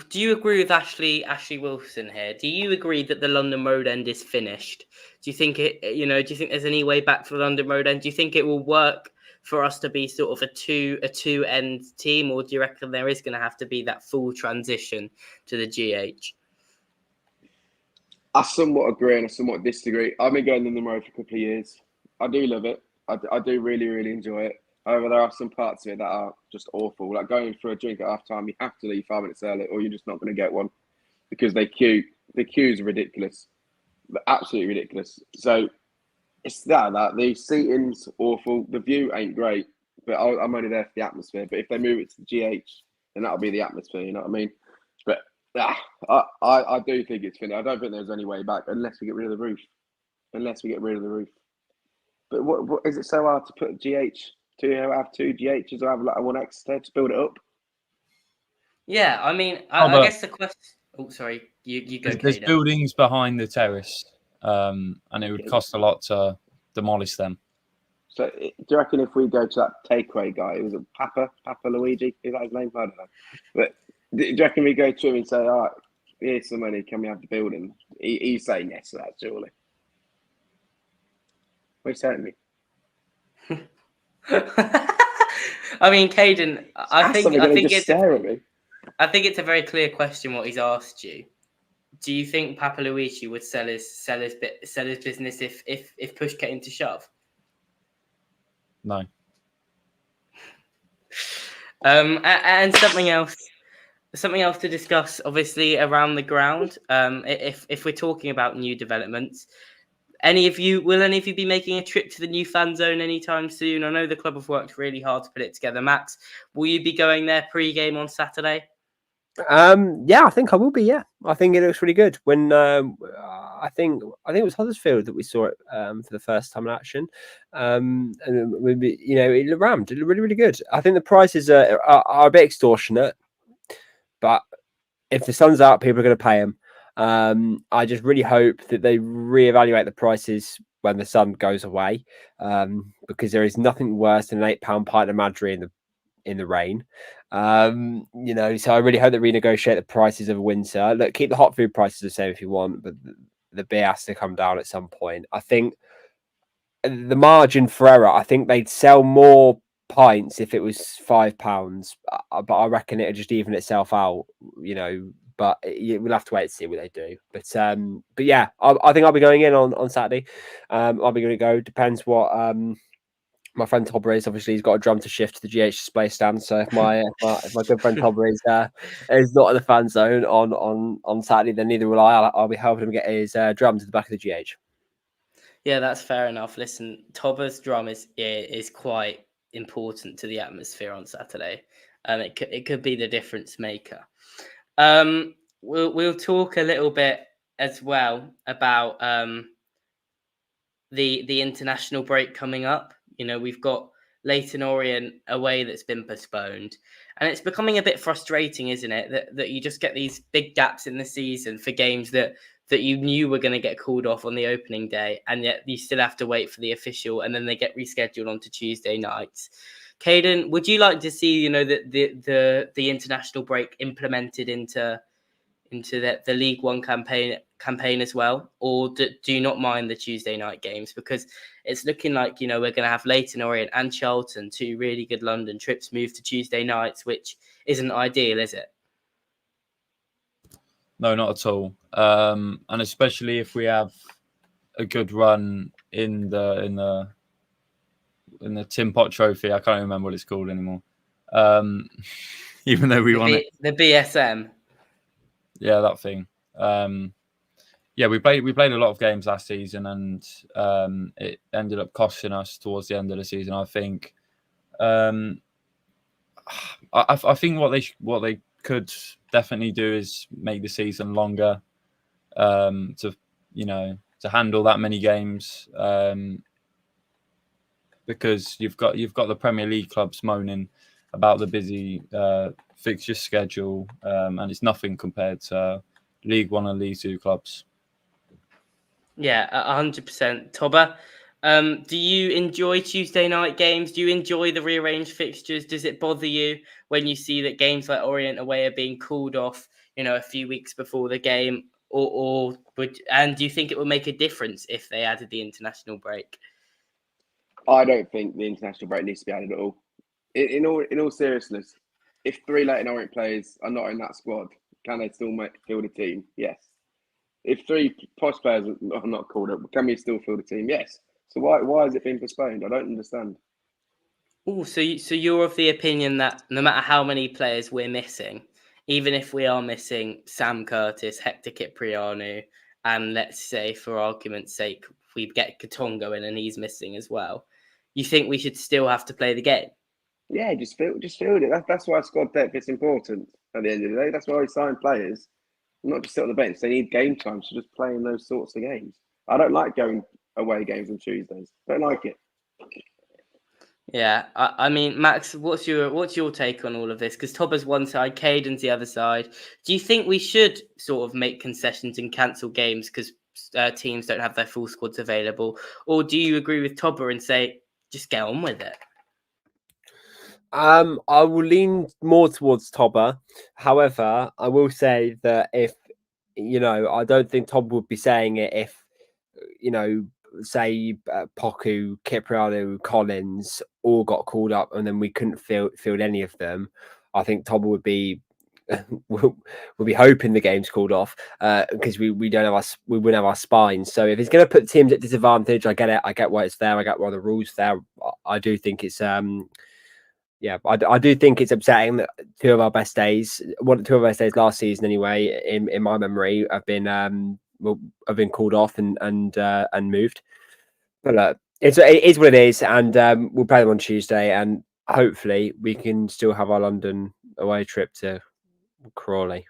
Speaker 1: do you agree with Ashley Wilson here? Do you agree that the London Road End is finished? Do you think do you think there's any way back for the London Road End? Do you think it will work for us to be sort of a two end team, or do you reckon there is going to have to be that full transition to the GH?
Speaker 4: I somewhat agree and I somewhat disagree. I've been going on the road for a couple of years. I do love it. I do really, really enjoy it. However, there are some parts of it that are just awful. Like going for a drink at half time, you have to leave 5 minutes early or you're just not going to get one because they queue. The queues are ridiculous. They're absolutely ridiculous. So it's that the seating's awful. The view ain't great, but I'm only there for the atmosphere. But if they move it to the GH, then that'll be the atmosphere, you know what I mean? But I do think it's finished. I don't think there's any way back unless we get rid of the roof. But what is it so hard to put GH to have two GHs or have like one extra to build it up?
Speaker 1: Yeah, I mean, I guess the question. Oh, sorry, you go.
Speaker 2: There's buildings behind the terrace, and it would cost a lot to demolish them.
Speaker 4: So, do you reckon if we go to that takeaway guy, it was a Papa Luigi? Is that his name? I don't know. But do you reckon we go to him and say, "All right, here's some money. Can we have the building?" He's saying yes to that, surely. What are you saying to me?
Speaker 1: I mean, Caiden, I think it's a very clear question what he's asked you. Do you think Papa Luigi would sell his business if push came to shove?
Speaker 2: No.
Speaker 1: And something else to discuss, obviously, around the ground. If we're talking about new developments, will any of you be making a trip to the new fan zone anytime soon? I know the club have worked really hard to put it together. Max, will you be going there pre-game on Saturday?
Speaker 3: Yeah, I think I will be. Yeah, I think it looks really good. When I think it was Huddersfield that we saw it for the first time in action, and it rammed. It looked really, really good. I think the prices are a bit extortionate, but if the sun's out, people are going to pay them. I just really hope that they reevaluate the prices when the sun goes away, because there is nothing worse than an £8 pint of Madri in the rain. So I really hope they renegotiate the prices of winter. Look, keep the hot food prices the same if you want, but the beer has to come down at some point. I think the margin for error, I think they'd sell more pints if it was £5, but I reckon it'll just even itself out, but we'll have to wait and see what they do. But yeah, I think I'll be going in on Saturday. I'll be going to go. Depends what my friend Tobber is. Obviously, he's got a drum to shift to the GH display stand. So if my good friend Tobber is not in the fan zone on Saturday, then neither will I. I'll be helping him get his drum to the back of the GH.
Speaker 1: Yeah, that's fair enough. Listen, Tobber's drum is quite important to the atmosphere on Saturday. It could be the difference maker. We'll talk a little bit as well about the international break coming up. We've got Leyton Orient away that's been postponed, and it's becoming a bit frustrating, isn't it? That you just get these big gaps in the season for games that you knew were going to get called off on the opening day, and yet you still have to wait for the official, and then they get rescheduled onto Tuesday nights. Caiden, would you like to see the international break implemented into the League One campaign as well, or do you not mind the Tuesday night games? Because it's looking like we're going to have Leyton Orient and Charlton, two really good London trips, move to Tuesday nights, which isn't ideal, is it?
Speaker 2: No, not at all. And especially if we have a good run in the Tim Pot Trophy. I can't remember what it's called anymore. Even though we won it,
Speaker 1: the BSM.
Speaker 2: Yeah, that thing. We played a lot of games last season, and it ended up costing us towards the end of the season. I think. I think what they could definitely do is make the season longer, to handle that many games, because you've got the Premier League clubs moaning about the busy fixture schedule, and it's nothing compared to League One and League Two clubs.
Speaker 1: Yeah, 100%. Tobber, Do you enjoy Tuesday night games? Do you enjoy the rearranged fixtures? Does it bother you when you see that games like Orient away are being called off, a few weeks before the game? And do you think it would make a difference if they added the international break?
Speaker 4: I don't think the international break needs to be added at all. In all seriousness, if 3 Leyton Orient players are not in that squad, can they still field a team? Yes. If 3 posh players are not called up, can we still field a team? Yes. So why has it been postponed? I don't understand.
Speaker 1: Oh, so you're of the opinion that no matter how many players we're missing, even if we are missing Sam Curtis, Hector Cipriano, and let's say for argument's sake we get Katongo in and he's missing as well, you think we should still have to play the game?
Speaker 4: Yeah, just field it. That's why squad depth is important at the end of the day. That's why we sign players, not just sit on the bench. They need game time, so just playing those sorts of games. I don't like going away games on Tuesdays. Don't like it.
Speaker 1: Yeah, I mean, Max, what's your take on all of this? Because Tobber's one side, Caiden's the other side. Do you think we should sort of make concessions and cancel games because teams don't have their full squads available, or do you agree with Tobber and say just get on with it?
Speaker 3: I will lean more towards Tobber. However, I will say that if I don't think Tobber would be saying it if say Poku, Cipriano, Collins all got called up and then we couldn't field any of them. I think Tobber would be we'll be hoping the game's called off because we wouldn't have our spines. So if it's going to put teams at disadvantage, I get it. I get why it's there. I get why the rules there. I do think it's I do think it's upsetting that two of our best days last season anyway, in my memory, have been called off and moved. But it is what it is, and we'll play them on Tuesday, and hopefully we can still have our London away trip to Crawley.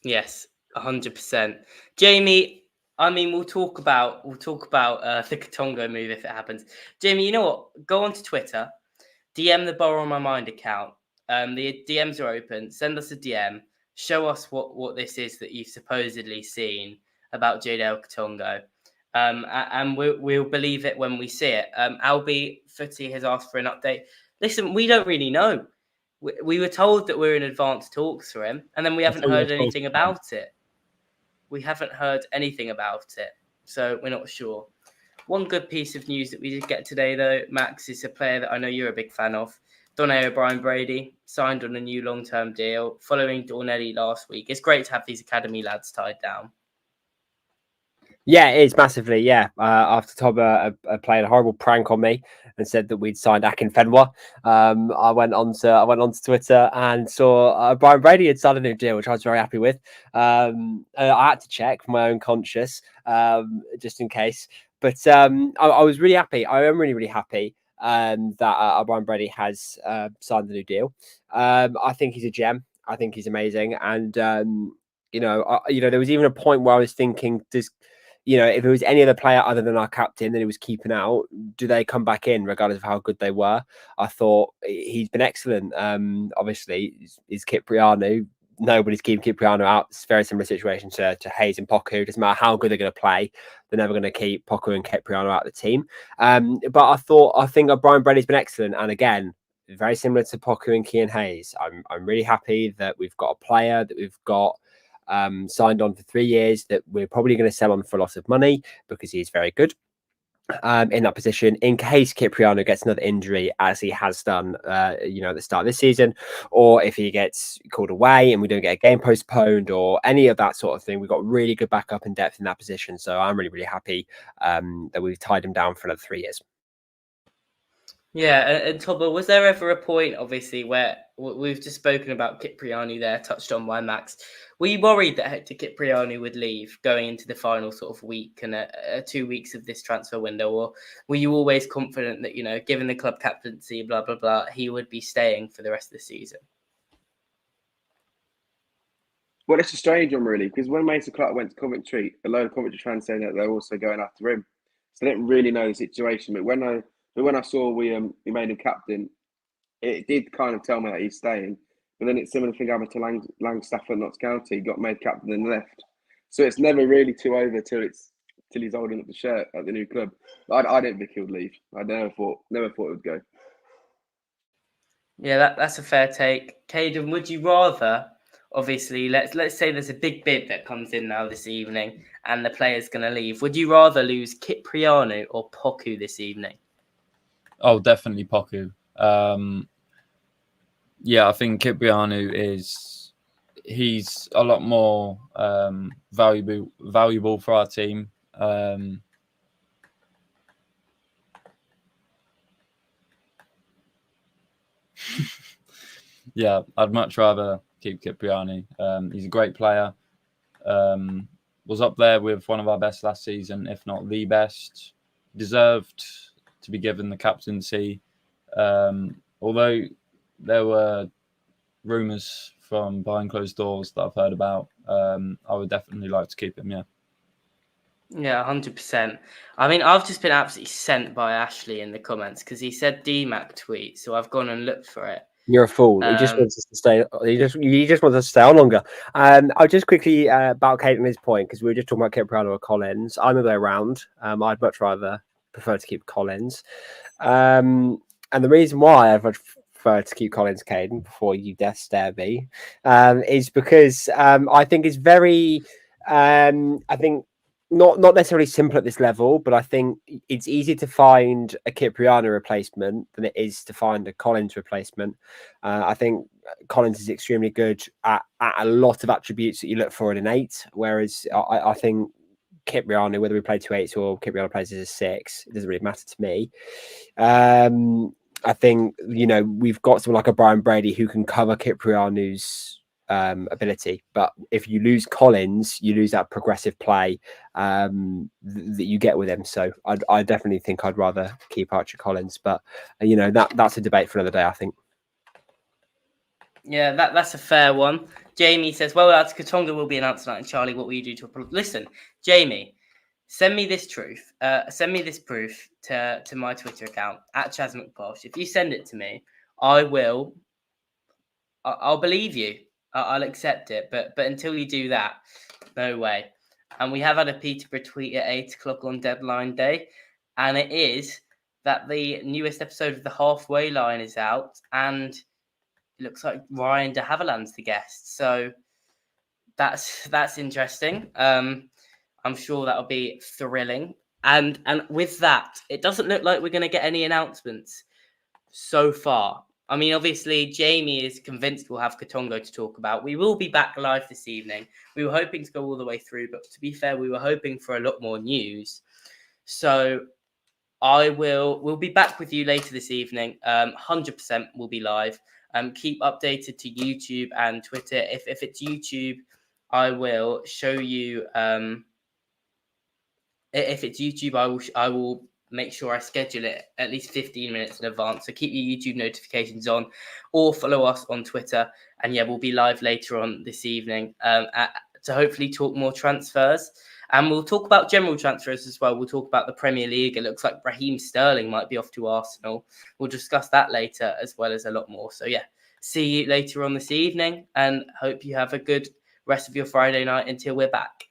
Speaker 1: Yes, 100%. Jamie, I mean, we'll talk about the Katongo move if it happens. Jamie, you know what? Go onto Twitter, DM the Borough on My Mind account. The DMs are open. Send us a DM. Show us what this is that you've supposedly seen about Jadel Katongo. And we'll believe it when we see it. Albie Footy has asked for an update. Listen, we don't really know. We were told that we're in advanced talks for him, and then we haven't heard anything about it. We haven't heard anything about it, so we're not sure. One good piece of news that we did get today, though, Max, is a player that I know you're a big fan of. Donné O'Brien-Brady signed on a new long-term deal following Dornelli last week. It's great to have these academy lads tied down.
Speaker 3: Yeah, it is massively. Yeah, after Tobber played a horrible prank on me and said that we'd signed Akinfenwa, I went onto Twitter and saw Brian Brady had signed a new deal, which I was very happy with. I had to check for my own conscience, just in case. But I was really happy. I am really, really happy that Brian Brady has signed a new deal. I think he's a gem. I think he's amazing. And there was even a point where I was thinking, if it was any other player other than our captain that he was keeping out, do they come back in regardless of how good they were? I thought he's been excellent. Obviously, he's Cipriano. Nobody's keeping Cipriano out. It's a very similar situation to Hayes and Poku. It doesn't matter how good they're going to play. They're never going to keep Poku and Cipriano out of the team. But I think Brian Brady's been excellent. And again, very similar to Poku and Cian Hayes. I'm really happy that we've got a player that we've got signed on for 3 years that we're probably going to sell on for a lot of money because he's very good in that position in case Cipriano gets another injury, as he has done at the start of this season, or if he gets called away and we don't get a game postponed or any of that sort of thing. We've got really good backup and depth in that position, so I'm really, really happy that we've tied him down for another 3 years.
Speaker 1: Yeah, and Tobber, was there ever a point, obviously, where we've just spoken about Cipriano there, touched on by Max? Were you worried that Hector Cipriano would leave going into the final sort of week and 2 weeks of this transfer window? Or were you always confident that, given the club captaincy, blah, blah, blah, he would be staying for the rest of the season?
Speaker 4: Well, it's a strange one, really, because when Mason Clark went to Coventry, a load of Coventry fans saying that they're also going after him. So they didn't really know the situation. But when I saw we made him captain, it did kind of tell me that he's staying. But then it's similar thing happened to Langstaff at Notts County. He got made captain and left. So it's never really too over till it's till he's holding up the shirt at the new club. I didn't think he would leave. I never thought it would go.
Speaker 1: Yeah, that's a fair take. Caiden, would you rather, obviously, let's say there's a big bid that comes in now this evening and the player's going to leave. Would you rather lose Kyprianou or Poku this evening?
Speaker 2: Oh, definitely Poku. Yeah, I think Kyprianou he's a lot more valuable for our team. Yeah, I'd much rather keep Kyprianou. He's a great player. Was up there with one of our best last season, if not the best. Deserved to be given the captaincy. Although there were rumours from behind closed doors that I've heard about, I would definitely like to keep him, yeah.
Speaker 1: Yeah, 100%. I mean, I've just been absolutely sent by Ashley in the comments because he said DMAC tweet, so I've gone and looked for it.
Speaker 3: You're a fool. He just wants us to stay. He just wants us to stay on longer. I'll just quickly about Caiden's point, because we were just talking about Kyprianou or Collins. I'm the way around. I'd much rather prefer to keep Collins. And the reason why I'd prefer to keep Collins, Caiden, before you death stare me, is because I think it's very. I think not necessarily simple at this level, but I think it's easier to find a Kyprianou replacement than it is to find a Collins replacement. I think Collins is extremely good at a lot of attributes that you look for in an 8, whereas I think Kyprianou, whether we play 2 8s or Kyprianou plays as a 6, it doesn't really matter to me. I think, we've got someone like a Brian Brady who can cover Kyprianou's ability, but if you lose Collins, you lose that progressive play that you get with him. So I definitely think I'd rather keep Archie Collins, but that's a debate for another day, I think.
Speaker 1: Yeah, that's a fair one. Jamie says, well, lads, Katonga will be announced tonight. And Charlie, what will you do to listen? Jamie, send me this truth. Send me this proof to my Twitter account at Chaz McPosh. If you send it to me, I'll believe you. I'll accept it. But until you do that, no way. And we have had a Peterborough tweet at 8 o'clock on deadline day. And it is that the newest episode of The Halfway Line is out. And it looks like Ryan de Havilland's the guest. So that's interesting. I'm sure that'll be thrilling. And with that, it doesn't look like we're going to get any announcements so far. I mean, obviously, Jamie is convinced we'll have Katongo to talk about. We will be back live this evening. We were hoping to go all the way through, but to be fair, we were hoping for a lot more news. So we'll be back with you later this evening. 100% we'll be live. Keep updated to YouTube and Twitter. If it's YouTube, I will show you. If it's YouTube, I will make sure I schedule it at least 15 minutes in advance. So keep your YouTube notifications on, or follow us on Twitter. And yeah, we'll be live later on this evening to hopefully talk more transfers. And we'll talk about general transfers as well. We'll talk about the Premier League. It looks like Raheem Sterling might be off to Arsenal. We'll discuss that later, as well as a lot more. So yeah, see you later on this evening, and hope you have a good rest of your Friday night until we're back.